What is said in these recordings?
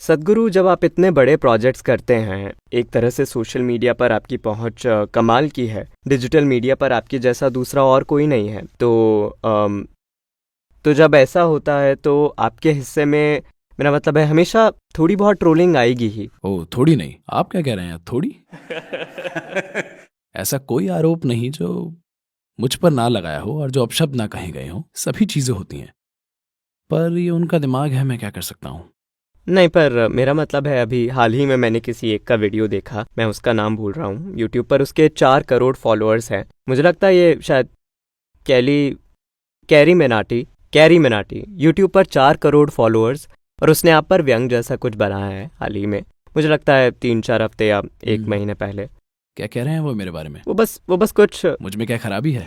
सद्गुरु, जब आप इतने बड़े प्रोजेक्ट्स करते हैं, एक तरह से सोशल मीडिया पर आपकी पहुंच कमाल की है। डिजिटल मीडिया पर आपके जैसा दूसरा और कोई नहीं है। तो जब ऐसा होता है तो आपके हिस्से में, मेरा मतलब है, हमेशा थोड़ी बहुत ट्रोलिंग आएगी ही। ओ थोड़ी नहीं, आप क्या कह रहे हैं थोड़ी? ऐसा कोई आरोप नहीं जो मुझ पर ना लगाया हो और जो अपशब्द ना कहे गए हो। सभी चीजें होती हैं, पर ये उनका दिमाग है, मैं क्या कर सकता हूँ। नहीं, पर मेरा मतलब है, अभी हाल ही में मैंने किसी एक का वीडियो देखा, मैं उसका नाम भूल रहा हूँ, यूट्यूब पर उसके 4 करोड़ फॉलोअर्स हैं। मुझे लगता है ये शायद कैली कैरी मिनाटी कैरी मिनाटी, यूट्यूब पर 4 करोड़ फॉलोअर्स, और उसने आप पर व्यंग जैसा कुछ बनाया है हाल ही में। मुझे लगता है 3-4 हफ्ते या एक हम्म, महीने पहले। क्या कह रहे हैं वो मेरे बारे में? वो बस कुछ मुझ में क्या खराबी है?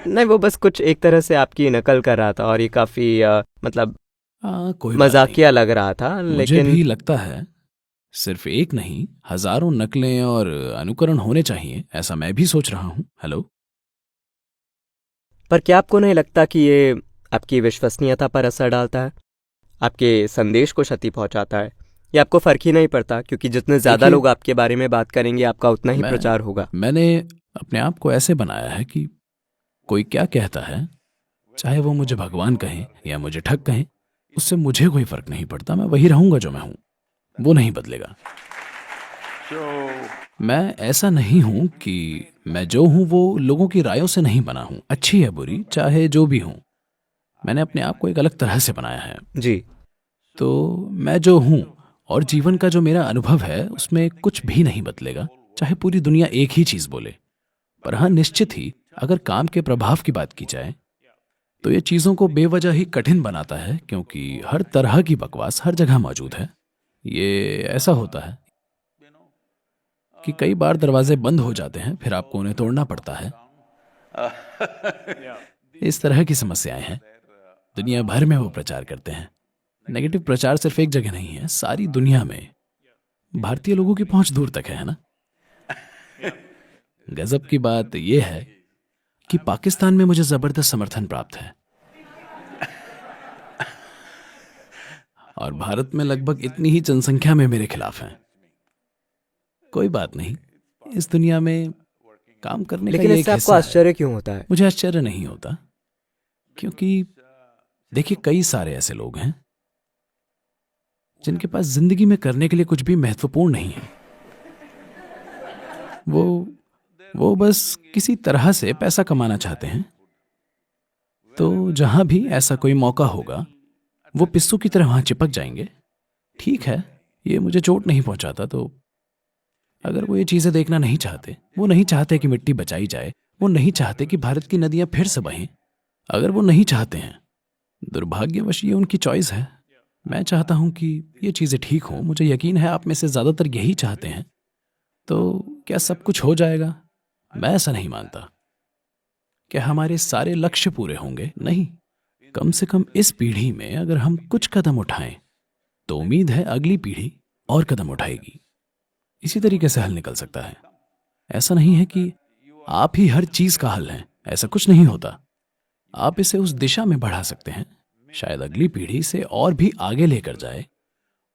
नहीं, वो बस कुछ एक तरह से आपकी नकल कर रहा था, और ये काफ़ी मतलब हाँ कोई बात नहीं, मजाकिया लग रहा था, मुझे लेकिन भी लगता है सिर्फ एक नहीं हजारों नकलें और अनुकरण होने चाहिए, ऐसा मैं भी सोच रहा हूँ। हेलो। पर क्या आपको नहीं लगता कि ये आपकी विश्वसनीयता पर असर डालता है, आपके संदेश को क्षति पहुंचाता है? ये आपको फर्क ही नहीं पड़ता, क्योंकि जितने ज़्यादा देखिए, लोग आपके बारे में बात करेंगे, आपका उतना ही मैं प्रचार होगा। मैंने अपने आप को ऐसे बनाया है कि कोई क्या कहता है, चाहे वो मुझे भगवान कहें या मुझे ठग कहें, उससे मुझे कोई फर्क नहीं पड़ता। मैं वही रहूंगा जो मैं हूं, वो नहीं बदलेगा। मैं ऐसा नहीं हूं कि मैं जो हूं वो लोगों की रायों से नहीं बना हूं, अच्छी है बुरी चाहे जो भी हूं। मैंने अपने आप को एक अलग तरह से बनाया है। जी। तो मैं जो हूं और जीवन का जो मेरा अनुभव है उसमें कुछ भी नहीं बदलेगा, चाहे पूरी दुनिया एक ही चीज बोले। पर हाँ, निश्चित ही अगर काम के प्रभाव की बात की जाए तो ये चीजों को बेवजह ही कठिन बनाता है, क्योंकि हर तरह की बकवास हर जगह मौजूद है। ये ऐसा होता है कि कई बार दरवाजे बंद हो जाते हैं, फिर आपको उन्हें तोड़ना पड़ता है। इस तरह की समस्याएं हैं, दुनिया भर में वो प्रचार करते हैं। नेगेटिव प्रचार सिर्फ एक जगह नहीं है, सारी दुनिया में। भारतीय लोगों की पहुंच दूर तक है ना। गजब की बात यह है कि पाकिस्तान में मुझे जबरदस्त समर्थन प्राप्त है, और भारत में लगभग इतनी ही जनसंख्या में मेरे खिलाफ हैं। कोई बात नहीं, इस दुनिया में काम करने का लेकिन ये एक इससे आपको हिस्सा है। आश्चर्य क्यों होता है? मुझे आश्चर्य नहीं होता, क्योंकि देखिए कई सारे ऐसे लोग हैं जिनके पास जिंदगी में करने के लिए कुछ भी महत्वपूर्ण नहीं है। वो वो बस किसी तरह से पैसा कमाना चाहते हैं। तो जहां भी ऐसा कोई मौका होगा वो पिस्सू की तरह वहां चिपक जाएंगे। ठीक है, ये मुझे चोट नहीं पहुंचाता। तो अगर वो ये चीजें देखना नहीं चाहते, वो नहीं चाहते कि मिट्टी बचाई जाए, वो नहीं चाहते कि भारत की नदियां फिर से बहें, अगर वो नहीं चाहते हैं, दुर्भाग्यवश ये उनकी चॉइस है। मैं चाहता हूं कि ये चीजें ठीक हों, मुझे यकीन है आप में से ज्यादातर यही चाहते हैं। तो क्या सब कुछ हो जाएगा? मैं ऐसा नहीं मानता। क्या हमारे सारे लक्ष्य पूरे होंगे? नहीं। कम से कम इस पीढ़ी में अगर हम कुछ कदम उठाएं तो उम्मीद है अगली पीढ़ी और कदम उठाएगी। इसी तरीके से हल निकल सकता है। ऐसा नहीं है कि आप ही हर चीज का हल हैं, ऐसा कुछ नहीं होता। आप इसे उस दिशा में बढ़ा सकते हैं, शायद अगली पीढ़ी से और भी आगे लेकर जाए।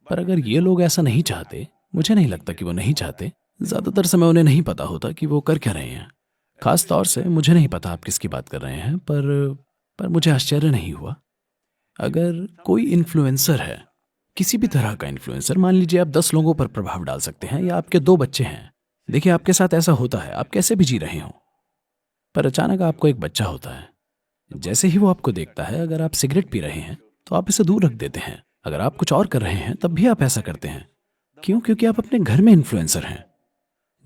पर अगर ये लोग ऐसा नहीं चाहते, मुझे नहीं लगता कि वो नहीं चाहते। ज्यादातर समय उन्हें नहीं पता होता कि वो कर क्या रहे हैं। खास तौर से मुझे नहीं पता आप किसकी बात कर रहे हैं, पर मुझे आश्चर्य नहीं हुआ। अगर कोई इन्फ्लुएंसर है, किसी भी तरह का इन्फ्लुएंसर, मान लीजिए आप 10 लोगों पर प्रभाव डाल सकते हैं या आपके 2 बच्चे हैं। देखिए आपके साथ ऐसा होता है, आप कैसे भी जी रहे हो, पर अचानक आपको एक बच्चा होता है। जैसे ही वो आपको देखता है, अगर आप सिगरेट पी रहे हैं तो आप इसे दूर रख देते हैं। अगर आप कुछ और कर रहे हैं तब भी आप ऐसा करते हैं। क्यों? क्योंकि आप अपने घर में इन्फ्लुएंसर हैं।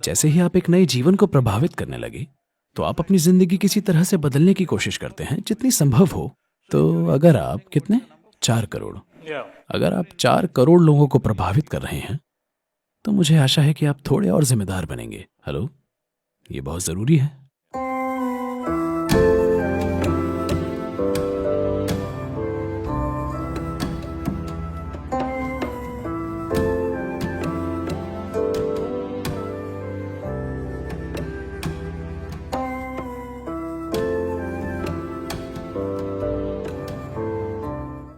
जैसे ही आप एक नए जीवन को प्रभावित करने लगे तो आप अपनी जिंदगी किसी तरह से बदलने की कोशिश करते हैं जितनी संभव हो। तो अगर आप कितने 4 करोड़, अगर आप 4 करोड़ लोगों को प्रभावित कर रहे हैं तो मुझे आशा है कि आप थोड़े और जिम्मेदार बनेंगे। हेलो, ये बहुत जरूरी है।